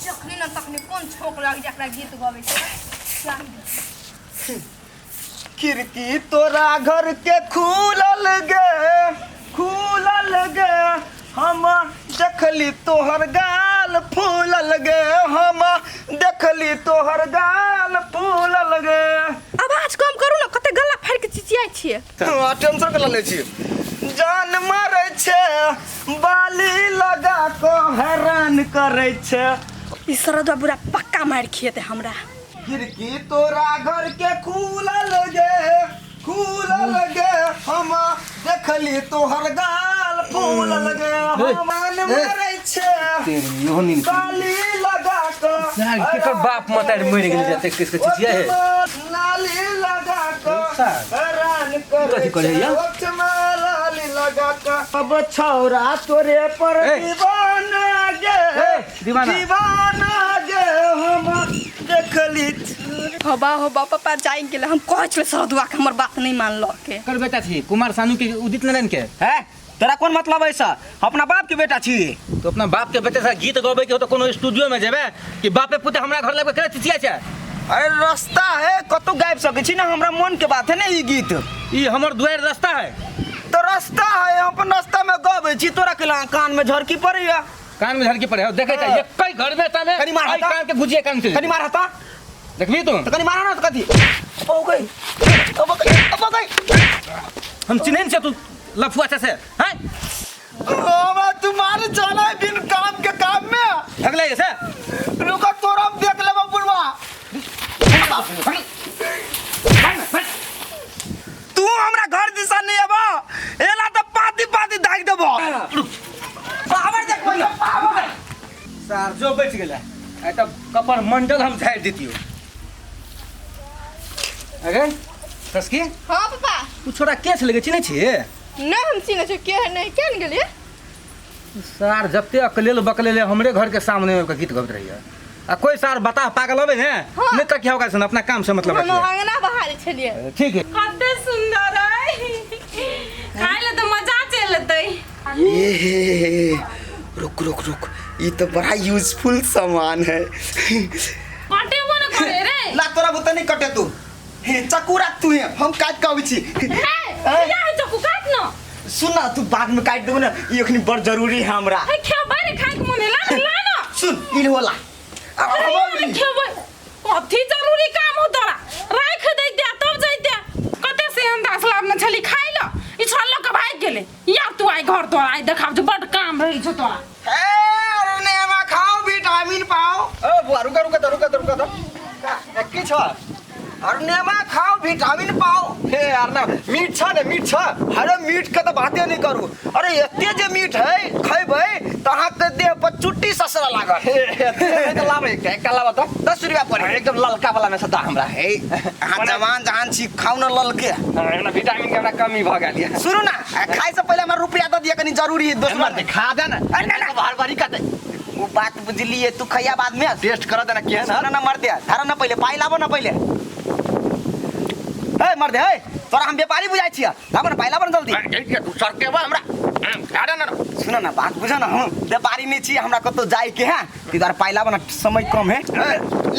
जखनी न तखनी कौन छोक लग जकरा गीत गावे छै। खिड़की तोरा घर के खुलल गे हम देखली तोहर गाल फूलल गे हम देखली तोहर गाल फूलल गे। आवाज कम करू न, कते गला फाड़ के चिचियाइ छियै। टेंशन के ले छी जान मारे छे बाली लगा को हैरान करे छे। ई सरदवा बुरा पक्का मार खिएते हमरा। खिड़की तोरा घर के खुलल गे हम देखली तोहर गाल फूलल गे हम मारे छे बाली लगा को केकर बाप मातार मर गेल जते किसके चिचिया है नाली लगा को हैरान कथी करे या लाली लगा को अब छौरा तोरे पर दीवाना गे हम देखली। होबा पापा जाई गेले हम कहै छले सरदवा के हमर बात नहीं मानल के। कर बेटा छी कुमार सानू के उदित नारायण के है तेरा कौन मतलब है सर अपना बाप के बेटा छी तो अपना बाप के बेटे से गीत गावे के हो तो कोनो स्टूडियो में जेबे कि बापे पुते हमरा घर लेके करे चिचिया छै। अरे रास्ता है कतो गायब सके छी ना हमरा मन के बात है ना ई गीत ई हमर दुआर रास्ता है तो रास्ता है अपन रास्ता में गावे छी तोरा के कान में झरकी पड़ैया कान में झरकी पड़े हो देखे त एकई घर में तने कनी मार हटा कान के गुजिया कान से कनी मार हटा देखबी तू तो कनी मारा ना तो कथी अब गई हम चिन्हन से तू लफुआ से हैं बाबा तुम्हारे चला बिन काम के काम में भगले ऐसे रुको तोरा हम देख लेबो बुढ़वा तू हमरा घर दिशा नहीं आबो एला तो पाती दाग देबो पावर देख पहिले पावर सार जो बच गेला ए त कपर मंडल हम झाड़ देतियो अगे कसकी हां पापा तू छोरा के छले गे चिन्ह छी नहीं हम चिन्ह छै के नहीं केन गेलिए सार जबते अकलेल बकलेले हमरे घर के सामने में गीत गबत रही है आ कोई सार बता पागल होबे ने हाँ। नहीं तक होगा सुन अपना काम से मतलब हम रखिए अंगना बहार छलिए। ठीक है कते सुंदर है खाइ ले तो मजा चलतै। रुक ये तो बड़ा यूजफुल सामान है कटे बोल करे रे ला तोरा बुता नहीं कटे तू चाकू रख तू हम काट के आबै छी या चकू काट न सुन ना तू बाद में काट देबो ना ये अखनी बड़ जरूरी है हमरा है खेबै रे खाइ के मन ला न सुन इन होला खेबै कथी जरूरी काम हो तोरा राख दे दे तब जइते कते से अंदाज लाभ न छली खाइ ल ई छल्लो के भाग गेले या तू आई घर तोरा आई देखाव जो बड़ काम रही छ तोरा अरे नेमा खाओ विटामिन पाओ ओ बुआ रुका की छ अरे नेमा खाओ विटामिन पाओ हे यार ना मीठ छ अरे मीठ के तो बातें नहीं करू अरे एते जे मीठ है खइबै तहां के देह पर चुट्टी ससरा लागल हे तो लाभ है का लाभ त 10 रुपया पड़े एकदम ललका वाला में सदा हमरा है हां जवान जहान छी खाउ न ललके ना विटामिन के हमरा कमी भ गेल है सुनु ना खाइ से पहले हमरा रुपया द दिया कनी जरूरी है दोस्त मार खा दे ना ना बाहर बारी का दे वो बात बुझलिए तू खइया बाद में टेस्ट कर देना केहन ना मर दे धारा ना पहले पाई लाबो ना पहले ए मर दे ए तोरा हम व्यापारी बुझाइ छिया लाबो ना पाई लाबो ना जल्दी तू सरकेबा हमरा आडा ना सुन ना बात बुझ ना हम व्यापारी नहीं छी हमरा कतो जाय के है तिदार पाई लाबो ना समय कम है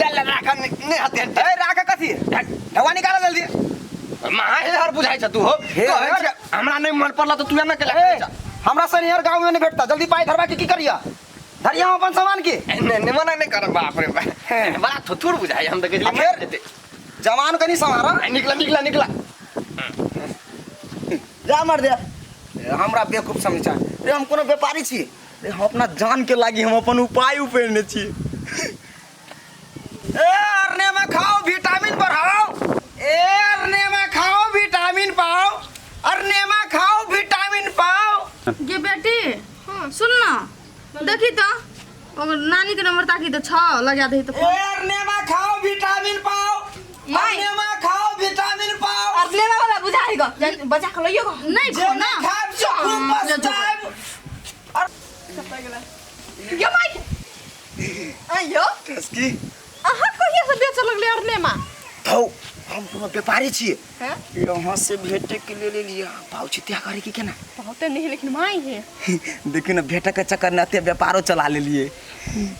ले राख नहीं हते ए राख कथी हवा निकाल जल्दी माहे हर बुझाइ छ तू हो हमरा नहीं मन पड़ला तो तू ना के हमरा सनियर गांव में नहीं भेटता जल्दी पाई धरवा के की करिया धरिया अपन सामान की नहीं मना नहीं कर बाप रे बड़ा थुथुर बुझाई हम तो कहली जवान कनी समारा निकला जा मर दे हमरा बेवकूफ समझा रे हम कोनो व्यापारी छी रे हम अपना जान के लागी हम अपन उपाय उपेरने छी ए अरने में खाओ विटामिन बढ़ाओ ए अरने में खाओ विटामिन पाओ अरने में खाओ विटामिन पाओ गे बेटी हां सुन ना देखी तो और नानी के नंबर ताकि तो 6 लगा दे तो अरने में खाओ विटामिन पाओ अरने में खाओ विटामिन पाओ अरने वाला बुझाई गो बच्चा खा लियो गो नहीं खो ना खाब जो खूब पछताएब यो माई आयो कसकी अहाँ कहिया से बेच लगले अरने में थौ हम कोनो व्यापारी छिए हैं यहाँ से भेटे के लिए ले लिया भाव चित्या करे की केना बहुते नहीं लेकिन माई है देखियो ना भेटे के चक्कर में अते व्यापारो चला ले लिए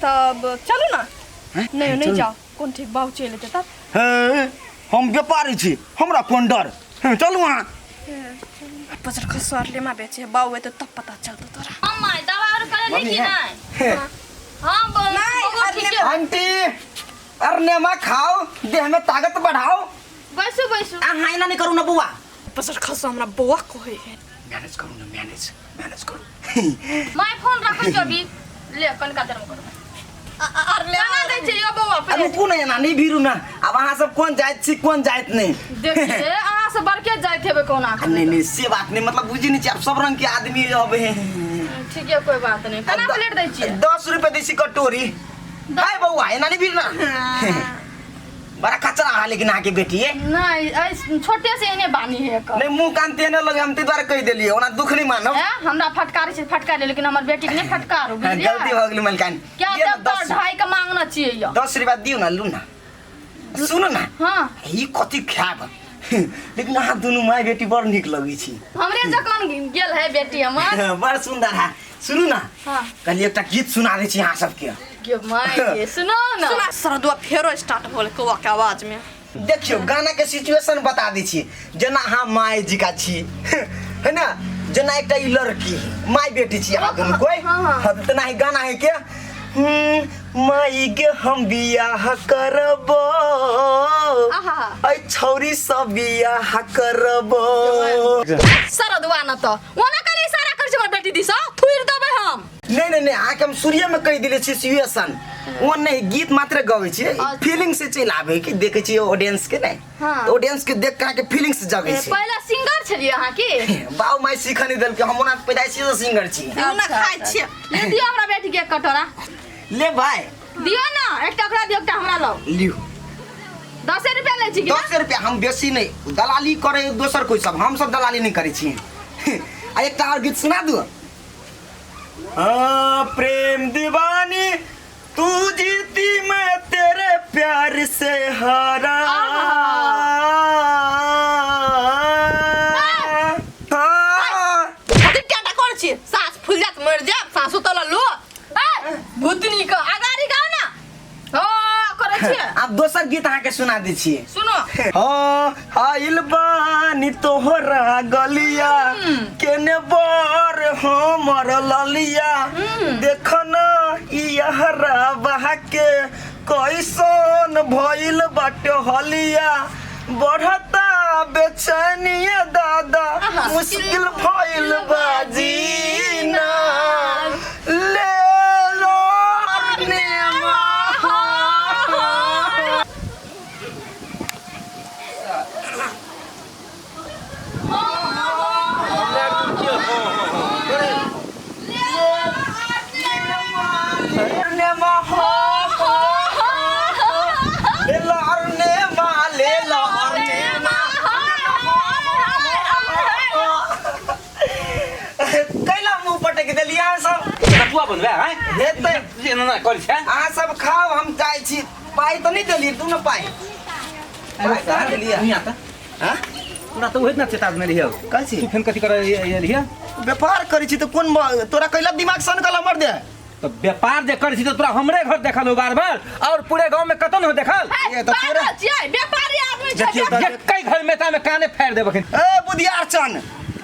तब चलो ना हैं? नहीं नहीं चलू। जाओ कौन ठीक बाबू चले तब हैं, हम व्यापारी छी हमरा कोन डर हैं, चलू वहाँ बजर खसवार ले मा बेचे बाबू है तो तब पता चलता तोरा हम माय दवा और करे मम्मी नहीं कि है। नहीं हां बोल नहीं, आंटी अरनेमा खाओ देह में ताकत बढ़ाओ बैसो बैसो आ हाइना नहीं करू ना बुआ बजर खस हमरा बुआ को है मैनेज करू ना मैनेज करू माय फोन रखो जो भी ले कन का तरम करो और ले ना दे छै यो बउआ अब को नहीं ना नहीं भीरू ना अब अहाँ सब कौन जाइत छी कौन जाइत नहीं देखिए अहाँ से बड़के जाइत हेबे कोना नहीं से बात नहीं मतलब बुझी नहीं छी आप सब रंग के आदमी अब ठीक है कोई बात नहीं केना प्लेट दै छियै 10 रुपए देसी कटोरी हाय बउआ है ना नहीं भीरू ना बड़ा कचरा है लेकिन आके बेटी है नहीं छोटे से इने बानी है कर नहीं मुंह कान तेने लगे हम ते द्वारा कह देलिए ओना दुख नहीं मानब हमरा फटकारी से फटकार लेकिन हमर बेटी के नहीं फटकार गलती हो गई मलकान क्या तब तो ढाई का मांगना चाहिए यो 10 रुपया दियो ना लू ना सुनो ना हां ई कथि खाब लेकिन अहाँ दुनू माय बेटी बड़ निक लगी छी हमरे जकान गेल है बेटी हमर बड़ सुंदर है सुनू ना हां कल एक गीत सुना दे छी अहाँ सबके के माय सुनो ना सुना सरदुआ फेरो स्टार्ट होले कौवा के आवाज में देखियो गाना के सिचुएशन बता दी छी जना अहाँ माय जी का छी है ना जना एकटा ई लड़की माय बेटी छी अहाँ दुनू कोई हाँ। तना ही गाना है के माई गे हम बियाह करबो आहा ऐ छौरी सब बियाह करबो सरदुआ न तो ओना करे इशारा कर हमर बेटी दिस थुर देबे हम नहीं आके हम सूर्य में कह दिले छी सिचुएशन वो नहीं गीत मात्र गावे छी फीलिंग से चल आवे कि देखे छी ऑडियंस के नहीं हाँ। ऑडियंस के देख के फीलिंग्स जगे छी पहला सिंगर छलिए अहाँ की बाऊ माय सिखनी दल के हम ओना पैदाइशी से सिंगर छी ओना खाइ छियै ले दियो हमरा बेटी के कटोरा ले भाई दियो ना एकटा ओकरा दियो एकटा हमरा लो लियो 10 रुपया ले छी कि 10 रुपया हम बेसी नहीं दलाली करे दोसर कोई सब हम सब दलाली नहीं करे छी आ एकटा और गीत सुना दू प्रेम दीवानी तू जीती मैं तेरे प्यार से हारा कथि टाटा कर छी सास फुल जात मर जा सासु तल लो ए भूतनी का अगारी गाओ ना ओ करे छी अब दोसर गीत अहाँ के सुना दी छी सुनो आइल बानी तोहरा गलिया केने बर हमर ललिया देख ना इहरा बहा के कैसन भइल बाटे हलिया बढ़ता बेचैनिया दादा मुश्किल भइल बाजीना ले लो नेमा कैला मुंह पटक देलिया सब रतुआ बनबे हैं हेतै जे ना कर छै अहाँ सब खाओ हम जाय छी पाई तो नहीं देली तू न पाई पाई कहाँ देलिया नहीं आता हां तोरा तो होइत ना चेता में रहियो कैसे तू फेन कथि कर रहिया व्यापार करी छी तो कोन तोरा कैला दिमाग सन कला मर दे तो व्यापार जे कर छी तो तोरा हमरे घर देखल हो बार और पूरे गांव में कतन हो देखल ये तो पूरा व्यापारी आदमी देखियो तो कई घर में ता में काने फेर देब बखन ए बुधियारचन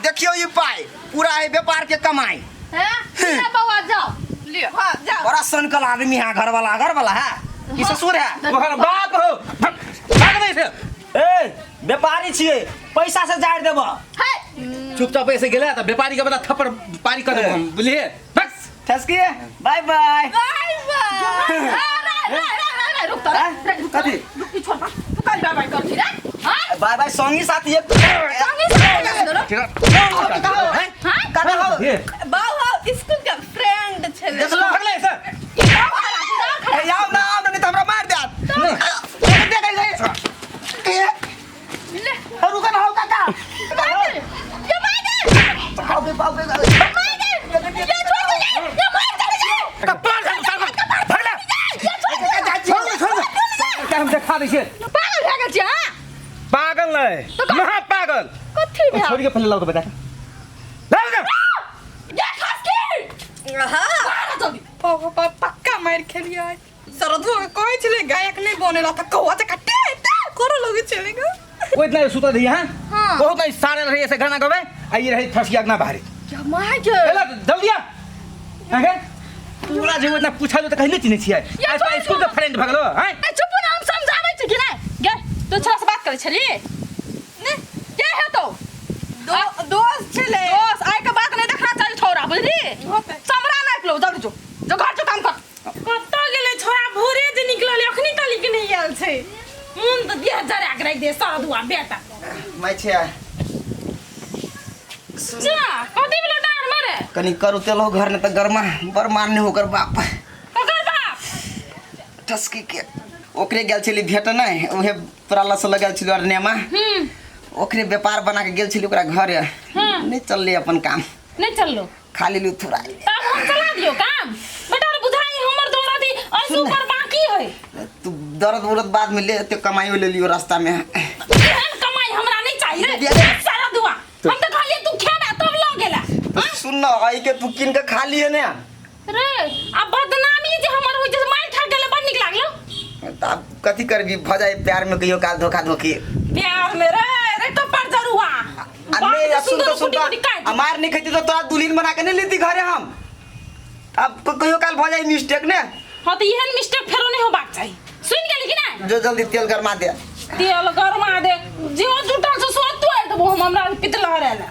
देखियो ये पाई पूरा है व्यापार के कमाई हैं ले बाबा जाओ लियो हां जाओ बड़ा सन कला आदमी है घर वाला है ई ससुर है तोहर बाप हो भाग नहीं से ए व्यापारी छिए पैसा से जाड़ देबो है चुपचाप ऐसे गेला त व्यापारी के बता थप्पड़ पारी कर देब हम बुझलिए बस ठसकी बाय बाय बाय बाय रुक तो कथी रुक छोड़ तू कल बाय बाय कर छी रे हां बाय बाय संगी साथी एक संगी साथी हैं कथा हो ये बाबा स्कूल का फ्रेंड छले देख लो भागले से ए आओ ना नहीं तो हमरा मार दे दे गई ले रुका ना हो काका ये मार दे आओ बे मार दे ये छोड़ दे ये मार दे कपाल भागले छोड़ हम देखा दै छियै पागल भए गेल छी हां पागल नहीं महा पागल कथी भे छोड़ के पहले लाओ तो बेटा लाओ ना ये खास की हां मारा जल्दी पक्का मार खेलिया सरधो कहै छले गायक नहीं बनेला त कौआ त कटे करो लगे चलेगा वो इतना सुता दिया हां हाँ। बहुत नहीं सारे रहे ऐसे गाना गवे आई रही फसिया ना बाहर क्या मार के एला जल्दी आ आगे पूरा जो इतना पूछा तो कहीं नहीं चिन्ह छिए आज तो स्कूल के फ्रेंड भगलो हैं ए चुप ना हम समझाबै छी कि नहीं गे तो छोरा से बात करे छली ने के है तो दोस्त छले दोस्त आइ के बात नहीं देखना चाहिए छोरा बुझली समरा नहीं लो जल्दी जो घर के काम कर कत्ता गेले छोरा भोरे जे निकलले अखनी तली के नहीं आयल छै मुन त 2000 आग राख दे साधुआ बेटा मैं छे जा कथी बोलो डार मारे कनी करू तेलो घर ने त गरमा बर मारने होकर बाप ओकर बाप ठसकी के ओकरे गेल छली भेट नहीं ओहे प्राला से लगल छली और नेमा ओकरे व्यापार बना के गेल छली ओकरा घर नहीं चलले अपन काम नहीं चललो खाली लू थोड़ा तब हम चला दियो काम बेटा रे बुझाई हमर दौराती ऐसु कर बाकी है तू दर्द उरद बाद में ले ते कमाई ले लियो रास्ता में एहन कमाई हमरा नहीं चाहिए रे सारा दुआ हम तो खाली तू खेबे तब ल गेला तो सुन न आई के तू किन के खा लिए ने रे अब बदनामी जे हमर होई जे मार खा गेले बड़ निक लागलो तब कथी करबी भ जाए प्यार में कहियो काल धोखा धोखी प्यार में रे तो पर जरुआ अरे या सुन तो हमार नहीं खेती तो तोरा दुल्हन बना के नहीं लेती घरे हम अब कहियो काल भ जाए मिस्टेक ने हां तो एहन मिस्टेक फेरो नहीं होबाक चाहिए सुन गेली कि नहीं जो जल्दी तेल गरमा दे तेल गरमा दे जो जुटा से सोत तो है तो वो हमरा पितला रहला